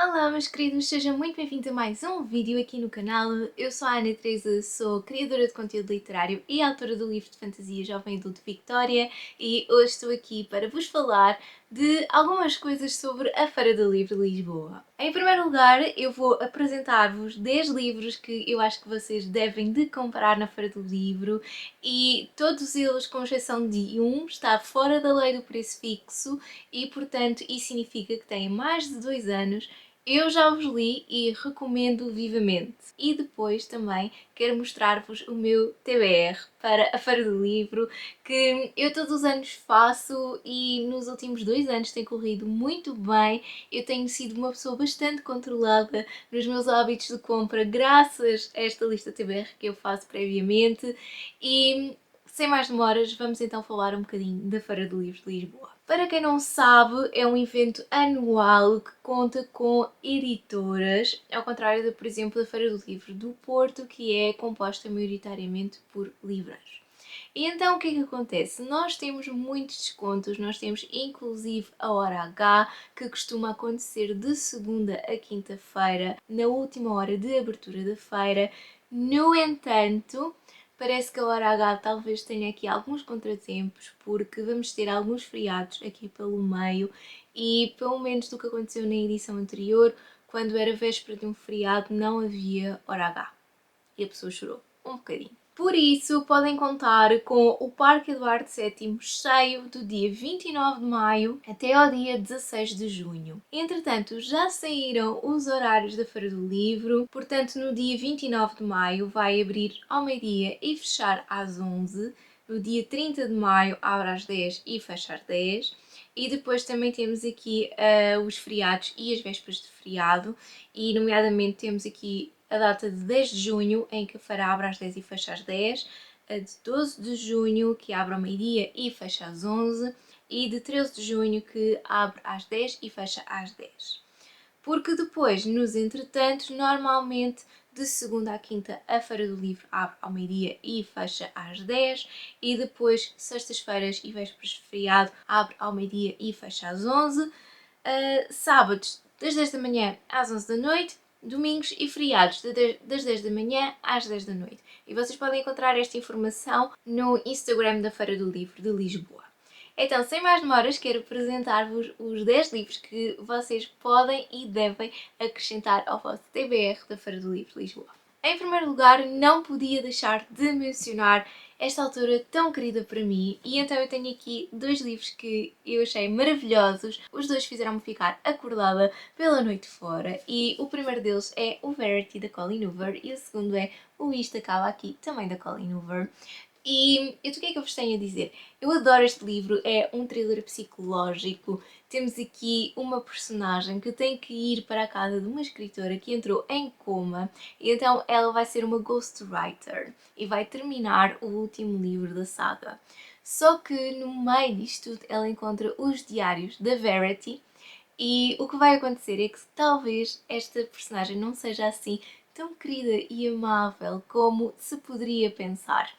Olá meus queridos, sejam muito bem-vindos a mais um vídeo aqui no canal. Eu sou a Ana Teresa, sou criadora de conteúdo literário e autora do livro de fantasia Jovem Adulto Victória e hoje estou aqui para vos falar de algumas coisas sobre a Feira do Livro de Lisboa. Em primeiro lugar, eu vou apresentar-vos 10 livros que eu acho que vocês devem de comprar na Feira do Livro e todos eles, com exceção de um, está fora da lei do preço fixo e, portanto, isso significa que têm mais de 2 anos. Eu já os li e recomendo vivamente. E depois também quero mostrar-vos o meu TBR para a Feira do Livro, que eu todos os anos faço e nos últimos 2 anos tem corrido muito bem. Eu tenho sido uma pessoa bastante controlada nos meus hábitos de compra graças a esta lista TBR que eu faço previamente e sem mais demoras, vamos então falar um bocadinho da Feira do Livro de Lisboa. Para quem não sabe, é um evento anual que conta com editoras, ao contrário de, por exemplo, da Feira do Livro do Porto, que é composta maioritariamente por livreiros. E então o que é que acontece? Nós temos muitos descontos, nós temos inclusive a hora H, que costuma acontecer de segunda a quinta-feira, na última hora de abertura da feira. No entanto, parece que a hora H talvez tenha aqui alguns contratempos, porque vamos ter alguns feriados aqui pelo meio e, pelo menos do que aconteceu na edição anterior, quando era véspera de um feriado, não havia hora H. E a pessoa chorou um bocadinho. Por isso, podem contar com o Parque Eduardo VII cheio do dia 29 de maio até ao dia 16 de junho. Entretanto, já saíram os horários da Feira do Livro, portanto, no dia 29 de maio vai abrir ao meio-dia e fechar às 11. No dia 30 de maio abre às 10 e fecha às 10. E depois também temos aqui os feriados e as vésperas de feriado, e nomeadamente temos aqui a data de 10 de junho, em que a feira abre às 10 e fecha às 10, a de 12 de junho, que abre ao meio-dia e fecha às 11, e de 13 de junho, que abre às 10 e fecha às 10. Porque depois, nos entretantos, normalmente de segunda à quinta a Feira do Livro abre ao meio-dia e fecha às 10, e depois sextas-feiras e vésperas de feriado abre ao meio-dia e fecha às 11, sábados das 10 da manhã às 11 da noite, domingos e feriados das 10 da manhã às 10 da noite. E vocês podem encontrar esta informação no Instagram da Feira do Livro de Lisboa. Então, sem mais demoras, quero apresentar-vos os 10 livros que vocês podem e devem acrescentar ao vosso TBR da Feira do Livro de Lisboa. Em primeiro lugar, não podia deixar de mencionar esta autora tão querida para mim, e então eu tenho aqui 2 livros que eu achei maravilhosos. Os 2 fizeram-me ficar acordada pela noite fora, e o primeiro deles é o Verity, da Colleen Hoover, e o segundo é o Isto Acaba Aqui, também da Colleen Hoover. E o que é que eu vos tenho a dizer? Eu adoro este livro, é um thriller psicológico. Temos aqui uma personagem que tem que ir para a casa de uma escritora que entrou em coma, e então ela vai ser uma ghostwriter e vai terminar o último livro da saga. Só que no meio disto tudo ela encontra os diários da Verity, e o que vai acontecer é que talvez esta personagem não seja assim tão querida e amável como se poderia pensar.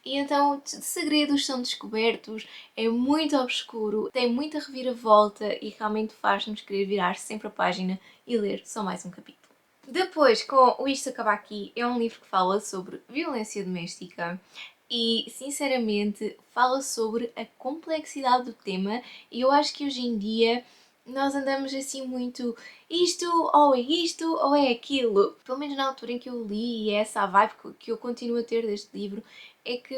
E então segredos são descobertos, é muito obscuro, tem muita reviravolta e realmente faz-nos querer virar sempre a página e ler só mais um capítulo. Depois, com o Isto Acaba Aqui, é um livro que fala sobre violência doméstica e, sinceramente, fala sobre a complexidade do tema, e eu acho que hoje em dia nós andamos assim muito isto ou é aquilo. Pelo menos na altura em que eu li, e é essa a vibe que eu continuo a ter deste livro, é que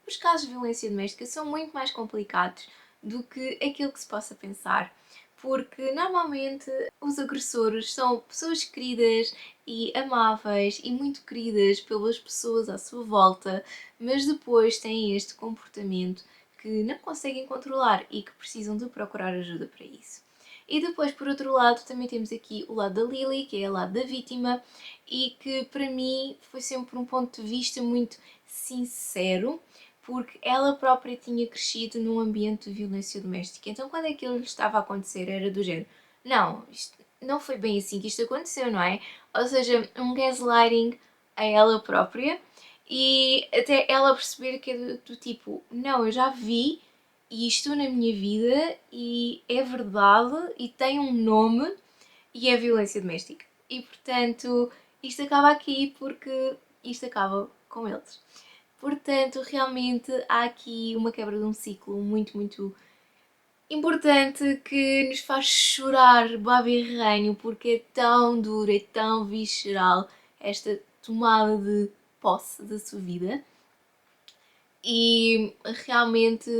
os casos de violência doméstica são muito mais complicados do que aquilo que se possa pensar, porque normalmente os agressores são pessoas queridas e amáveis e muito queridas pelas pessoas à sua volta, mas depois têm este comportamento que não conseguem controlar e que precisam de procurar ajuda para isso. E depois, por outro lado, também temos aqui o lado da Lily, que é o lado da vítima, e que para mim foi sempre um ponto de vista muito sincero, porque ela própria tinha crescido num ambiente de violência doméstica. Então, quando aquilo lhe estava a acontecer, era do género: não, isto não foi bem assim que isto aconteceu, não é? Ou seja, um gaslighting a ela própria, e até ela perceber que é do tipo: não, eu já vi isto na minha vida e é verdade e tem um nome, e é violência doméstica. E portanto, isto acaba aqui porque isto acaba com eles. Portanto, realmente há aqui uma quebra de um ciclo muito importante que nos faz chorar baba e ranho porque é tão dura, é tão visceral esta tomada de posse da sua vida. E realmente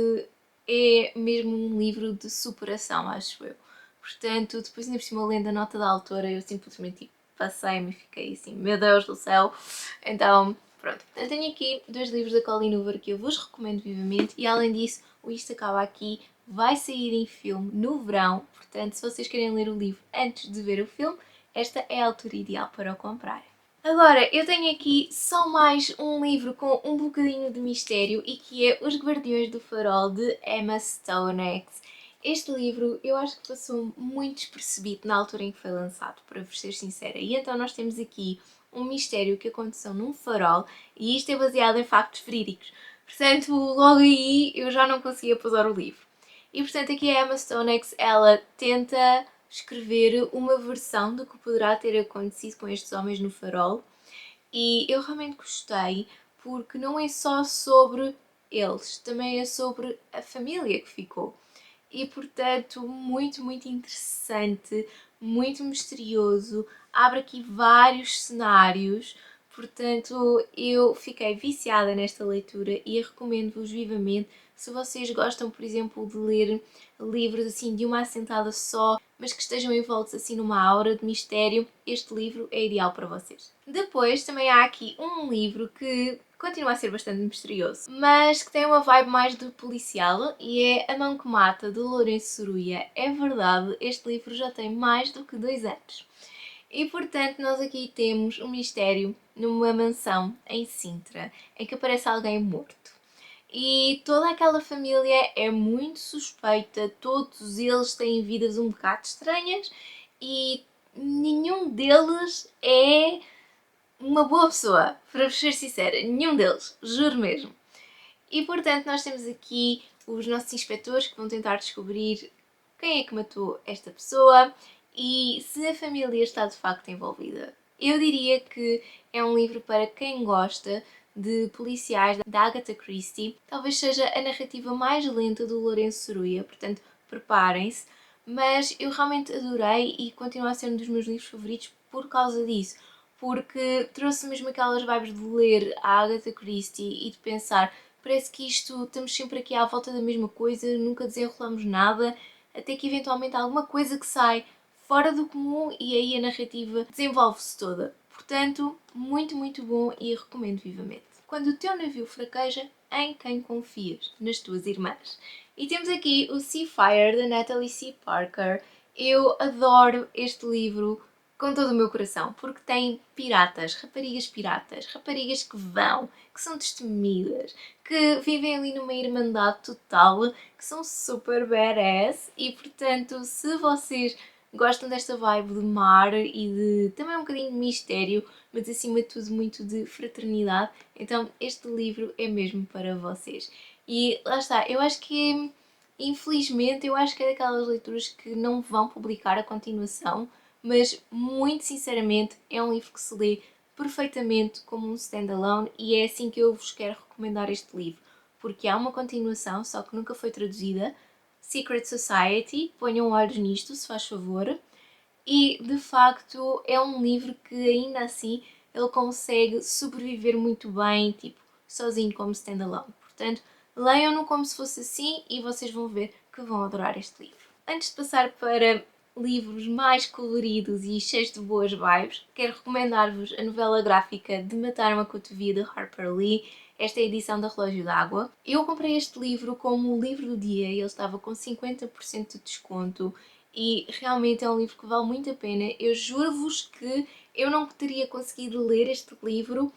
é mesmo um livro de superação, acho eu. Portanto, depois ainda por cima lendo a nota da autora, eu simplesmente tipo, passei-me e fiquei assim, meu Deus do céu. Então, pronto. Eu tenho aqui dois livros da Colleen Hoover que eu vos recomendo vivamente e além disso, o Isto Acaba Aqui vai sair em filme no verão. Portanto, se vocês querem ler o livro antes de ver o filme, esta é a altura ideal para o comprar. Agora, eu tenho aqui só mais um livro com um bocadinho de mistério e que é Os Guardiões do Farol, de Emma Stonex. Este livro eu acho que passou muito despercebido na altura em que foi lançado, para vos ser sincera. E então nós temos aqui um mistério que aconteceu num farol e isto é baseado em factos verídicos. Portanto, logo aí eu já não conseguia pausar o livro. E portanto aqui a Emma Stonex, ela tenta escrever uma versão do que poderá ter acontecido com estes homens no farol e eu realmente gostei porque não é só sobre eles, também é sobre a família que ficou. E portanto, muito interessante, muito misterioso, abre aqui vários cenários. Portanto, eu fiquei viciada nesta leitura e recomendo-vos vivamente se vocês gostam, por exemplo, de ler livros assim de uma assentada só, mas que estejam envoltos assim numa aura de mistério, este livro é ideal para vocês. Depois também há aqui um livro que continua a ser bastante misterioso, mas que tem uma vibe mais de policial e é A Mão que Mata, de Lourenço Soruia. É verdade, este livro já tem mais do que 2 anos. E portanto nós aqui temos um mistério numa mansão em Sintra, em que aparece alguém morto. E toda aquela família é muito suspeita, todos eles têm vidas um bocado estranhas e nenhum deles é uma boa pessoa, para vos ser sincera, nenhum deles, juro mesmo. E portanto nós temos aqui os nossos inspectores que vão tentar descobrir quem é que matou esta pessoa e se a família está de facto envolvida. Eu diria que é um livro para quem gosta de policiais da Agatha Christie. Talvez seja a narrativa mais lenta do Lourenço Soruia, portanto preparem-se. Mas eu realmente adorei e continua a ser um dos meus livros favoritos por causa disso. Porque trouxe mesmo aquelas vibes de ler a Agatha Christie e de pensar parece que isto, estamos sempre aqui à volta da mesma coisa, nunca desenrolamos nada, até que eventualmente há alguma coisa que sai fora do comum e aí a narrativa desenvolve-se toda. Portanto, muito bom e recomendo vivamente. Quando o teu navio fraqueja, em quem confias? Nas tuas irmãs. E temos aqui o Seafire, da Natalie C. Parker. Eu adoro este livro com todo o meu coração, porque tem piratas, raparigas que vão, que são destemidas, que vivem ali numa irmandade total, que são super badass e portanto, se vocês gostam desta vibe de mar e de também um bocadinho de mistério, mas acima de tudo muito de fraternidade, então este livro é mesmo para vocês. E lá está, eu acho que infelizmente eu acho que é daquelas leituras que não vão publicar a continuação, mas muito sinceramente é um livro que se lê perfeitamente como um standalone e é assim que eu vos quero recomendar este livro, porque há uma continuação, só que nunca foi traduzida, Secret Society, ponham olhos nisto, se faz favor, e de facto é um livro que ainda assim ele consegue sobreviver muito bem, tipo, sozinho como standalone. Portanto, leiam-no como se fosse assim e vocês vão ver que vão adorar este livro. Antes de passar para livros mais coloridos e cheios de boas vibes, quero recomendar-vos a novela gráfica De Matar uma Cotovia, de Harper Lee. Esta é a edição da Relógio d'Água. Eu comprei este livro como o livro do dia e ele estava com 50% de desconto e realmente é um livro que vale muito a pena. Eu juro-vos que eu não teria conseguido ler este livro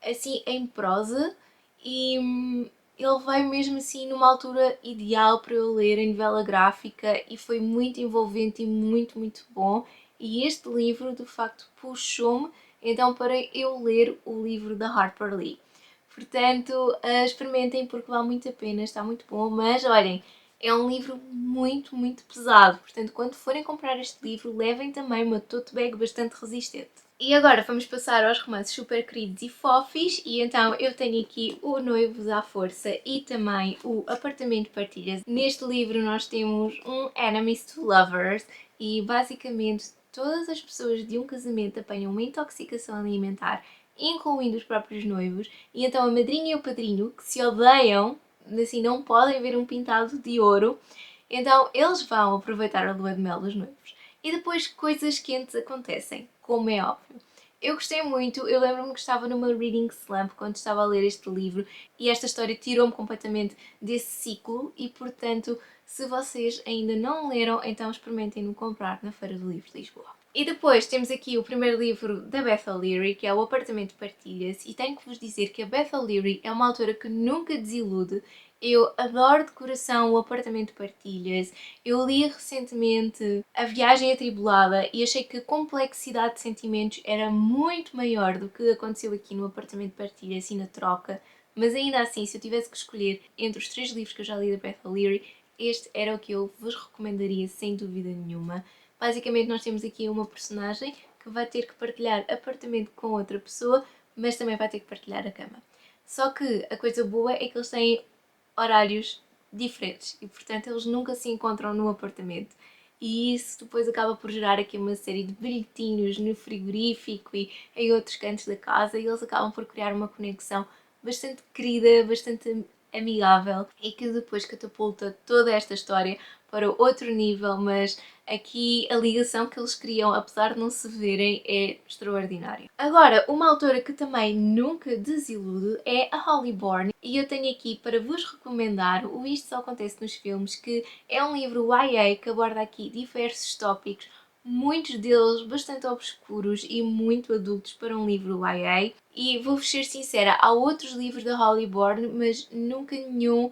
assim em prosa e ele veio mesmo assim numa altura ideal para eu ler em novela gráfica e foi muito envolvente e muito bom. E este livro de facto puxou-me então para eu ler o livro da Harper Lee. Portanto, experimentem porque vale muito a pena, está muito bom, mas olhem, É um livro muito pesado, portanto quando forem comprar este livro levem também uma tote bag bastante resistente. E agora vamos passar aos romances super queridos e fofis, e então eu tenho aqui o Noivos à Força e também o Apartamento de Partilhas. Neste livro nós temos um Enemies to Lovers e basicamente todas as pessoas de um casamento apanham uma intoxicação alimentar, incluindo os próprios noivos, e então a madrinha e o padrinho, que se odeiam, assim não podem ver um pintado de ouro, então eles vão aproveitar a lua de mel dos noivos. E depois coisas quentes acontecem, como é óbvio. Eu gostei muito, eu lembro-me que estava numa reading slump quando estava a ler este livro e esta história tirou-me completamente desse ciclo e, portanto, se vocês ainda não leram, então experimentem-no comprar na Feira do Livro de Lisboa. E depois temos aqui o primeiro livro da Beth O'Leary, que é O Apartamento de Partilhas, e tenho que vos dizer que a Beth O'Leary é uma autora que nunca desilude. Eu adoro de coração O Apartamento de Partilhas. Eu li recentemente A Viagem Atribulada e achei que a complexidade de sentimentos era muito maior do que aconteceu aqui no Apartamento de Partilhas e na troca, mas ainda assim, se eu tivesse que escolher entre os 3 livros que eu já li da Beth O'Leary, este era o que eu vos recomendaria sem dúvida nenhuma. Basicamente nós temos aqui uma personagem que vai ter que partilhar apartamento com outra pessoa, mas também vai ter que partilhar a cama. Só que a coisa boa é que eles têm horários diferentes e, portanto, eles nunca se encontram no apartamento. E isso depois acaba por gerar aqui uma série de bilhetinhos no frigorífico e em outros cantos da casa, e eles acabam por criar uma conexão bastante querida, bastante amigável e que depois catapulta toda esta história para outro nível, mas aqui a ligação que eles criam, apesar de não se verem, é extraordinária. Agora, uma autora que também nunca desilude é a Holly Bourne, e eu tenho aqui para vos recomendar o Isto Só Acontece nos Filmes, que é um livro YA que aborda aqui diversos tópicos, muitos deles bastante obscuros e muito adultos para um livro YA. E vou-vos ser sincera, há outros livros da Holly Bourne, mas nunca nenhum,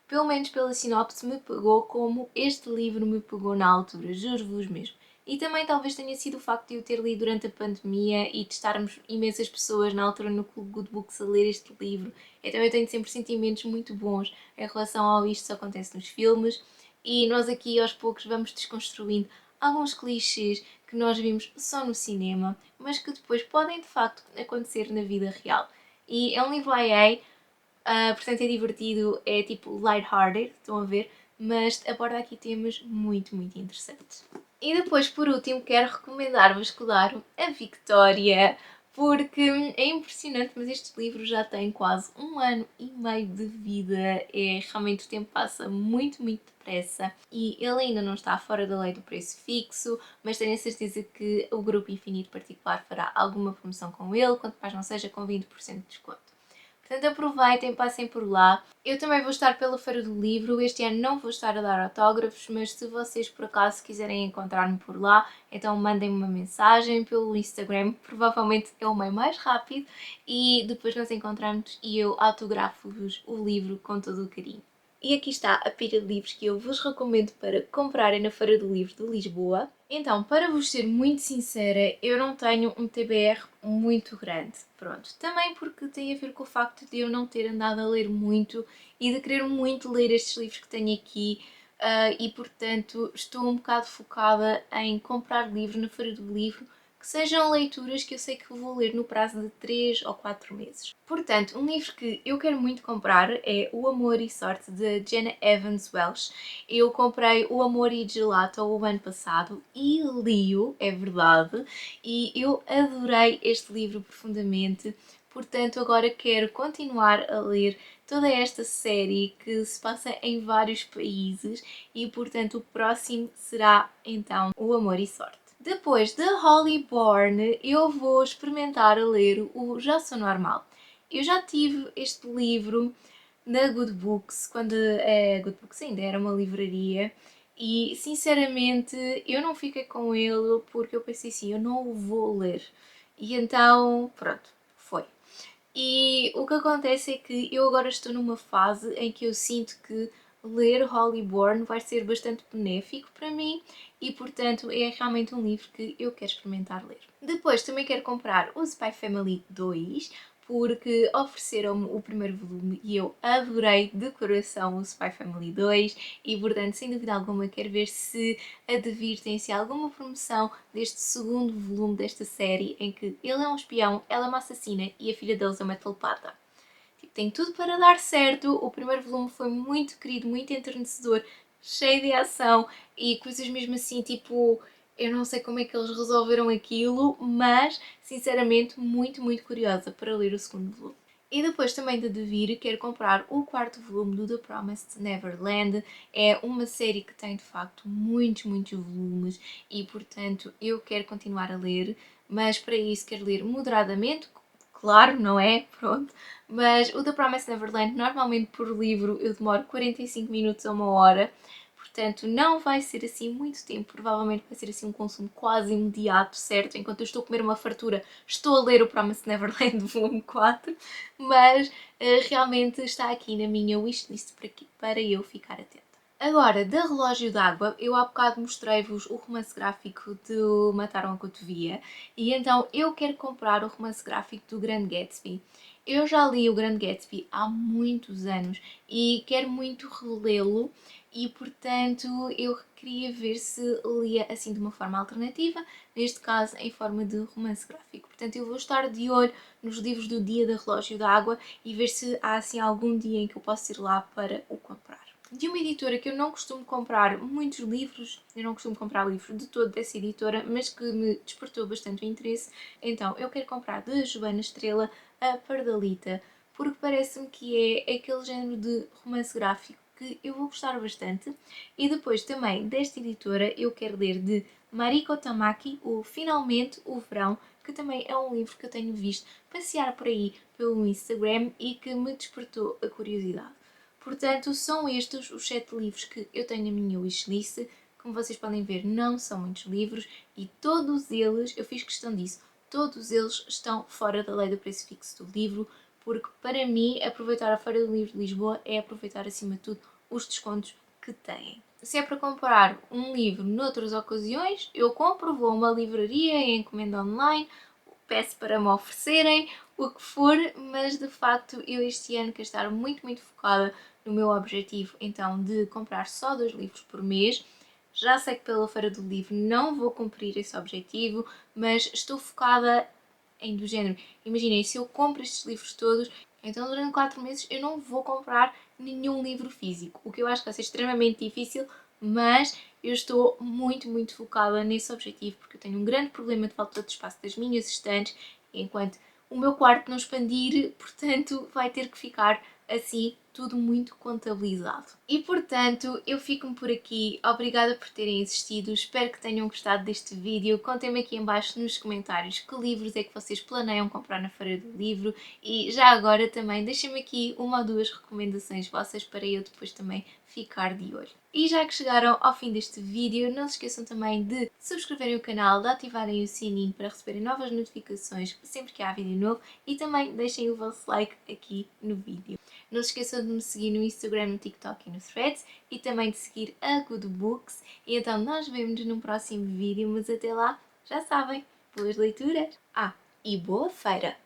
pelo menos pela sinopse, me pegou como este livro me pegou na altura, juro-vos mesmo. E também talvez tenha sido o facto de eu ter lido durante a pandemia e de estarmos imensas pessoas na altura no Clube Good Books a ler este livro. Então eu tenho sempre sentimentos muito bons em relação ao Isto Só Acontece nos Filmes, e nós aqui aos poucos vamos desconstruindo alguns clichês que nós vimos só no cinema, mas que depois podem de facto acontecer na vida real. E é um livro YA, portanto é divertido, é tipo light-hearted, estão a ver, mas aborda aqui temas muito interessantes. E depois, por último, quero recomendar-vos, claro, a Victoria, porque é impressionante, mas este livro já tem quase 1 ano e meio de vida. Realmente o tempo passa muito depressa e ele ainda não está fora da lei do preço fixo, mas tenho a certeza que o Grupo Infinito Particular fará alguma promoção com ele, quanto mais não seja com 20% de desconto. Portanto, aproveitem, passem por lá. Eu também vou estar pela Feira do Livro. Este ano não vou estar a dar autógrafos, mas se vocês por acaso quiserem encontrar-me por lá, então mandem-me uma mensagem pelo Instagram. Provavelmente é o meio mais rápido e depois nós encontramos e eu autografo-vos o livro com todo o carinho. E aqui está a pilha de livros que eu vos recomendo para comprarem na Feira do Livro de Lisboa. Então, para vos ser muito sincera, eu não tenho um TBR muito grande. Pronto, também porque tem a ver com o facto de eu não ter andado a ler muito e de querer muito ler estes livros que tenho aqui, e portanto estou um bocado focada em comprar livros na Feira do Livro que sejam leituras que eu sei que vou ler no prazo de 3 ou 4 meses. Portanto, um livro que eu quero muito comprar é O Amor e Sorte, de Jenna Evans Welsh. Eu comprei O Amor e Gelato o ano passado e li-o, é verdade, e eu adorei este livro profundamente. Portanto, agora quero continuar a ler toda esta série que se passa em vários países e, portanto, o próximo será então O Amor e Sorte. Depois de Holly Bourne, eu vou experimentar a ler o Já Sou Normal. Eu já tive este livro na Good Books, quando a Good Books ainda era uma livraria, e sinceramente eu não fiquei com ele porque eu pensei assim, eu não o vou ler. E então, pronto, foi. E o que acontece é que eu agora estou numa fase em que eu sinto que ler Holly Bourne vai ser bastante benéfico para mim e, portanto, é realmente um livro que eu quero experimentar ler. Depois também quero comprar o Spy Family 2, porque ofereceram-me o primeiro volume e eu adorei de coração o Spy Family 2 e, portanto, sem dúvida alguma, quero ver se a Devir tem assim alguma promoção deste segundo volume desta série em que ele é um espião, ela é uma assassina e a filha deles é uma telepata. Tipo, tem tudo para dar certo. O primeiro volume foi muito querido, muito enternecedor, cheio de ação e coisas mesmo assim, tipo, eu não sei como é que eles resolveram aquilo, mas sinceramente muito curiosa para ler o segundo volume. E depois também de Devir, quero comprar o quarto volume do The Promised Neverland. É uma série que tem de facto muitos volumes e portanto eu quero continuar a ler, mas para isso quero ler moderadamente, claro, não é? Pronto. Mas o The Promised Neverland, normalmente por livro eu demoro 45 minutos a 1 hora, portanto não vai ser assim muito tempo, provavelmente vai ser assim um consumo quase imediato, certo? Enquanto eu estou a comer uma fartura, estou a ler o Promised Neverland volume 4, mas realmente está aqui na minha wishlist para eu ficar atenta. Agora, da Relógio d'Água, eu há bocado mostrei-vos o romance gráfico do Mataram a Cotovia e então eu quero comprar o romance gráfico do Grande Gatsby. Eu já li o Grande Gatsby há muitos anos e quero muito relê-lo e, portanto, eu queria ver se lia assim de uma forma alternativa, neste caso em forma de romance gráfico. Portanto, eu vou estar de olho nos livros do Dia da Relógio d'Água e ver se há assim algum dia em que eu possa ir lá para o comprar. De uma editora que eu não costumo comprar muitos livros, eu não costumo comprar livros de todo dessa editora, mas que me despertou bastante o interesse, então eu quero comprar de Joana Estrela a Pardalita, porque parece-me que é aquele género de romance gráfico que eu vou gostar bastante. E depois também desta editora eu quero ler de Mariko Tamaki, o Finalmente o Verão, que também é um livro que eu tenho visto passear por aí pelo Instagram e que me despertou a curiosidade. Portanto, são estes os 7 livros que eu tenho na minha wishlist. Como vocês podem ver, não são muitos livros e todos eles, eu fiz questão disso, todos eles estão fora da lei do preço fixo do livro, porque para mim aproveitar a Feira do Livro de Lisboa é aproveitar acima de tudo os descontos que têm. Se é para comprar um livro noutras ocasiões, eu compro, vou a uma livraria e encomendo online, peço para me oferecerem, o que for, mas de facto eu este ano quero estar muito focada no meu objetivo então de comprar só 2 livros por mês. Já sei que pela Feira do Livro não vou cumprir esse objetivo, mas estou focada em do género. Imaginem, se eu compro estes livros todos, então durante 4 meses eu não vou comprar nenhum livro físico, o que eu acho que vai ser extremamente difícil, mas eu estou muito focada nesse objetivo, porque eu tenho um grande problema de falta de espaço das minhas estantes, enquanto o meu quarto não expandir, portanto vai ter que ficar assim tudo muito contabilizado. E portanto, eu fico-me por aqui. Obrigada por terem assistido. Espero que tenham gostado deste vídeo. Contem-me aqui em baixo nos comentários que livros é que vocês planeiam comprar na Feira do Livro e já agora também deixem-me aqui 1 ou 2 recomendações vossas para eu depois também ficar de olho. E já que chegaram ao fim deste vídeo, não se esqueçam também de subscreverem o canal, de ativarem o sininho para receberem novas notificações sempre que há vídeo novo e também deixem o vosso like aqui no vídeo. Não se esqueçam de me seguir no Instagram, no TikTok e no Threads e também de seguir a Good Books. E então nós vemos num próximo vídeo, mas até lá, já sabem, boas leituras! E boa feira!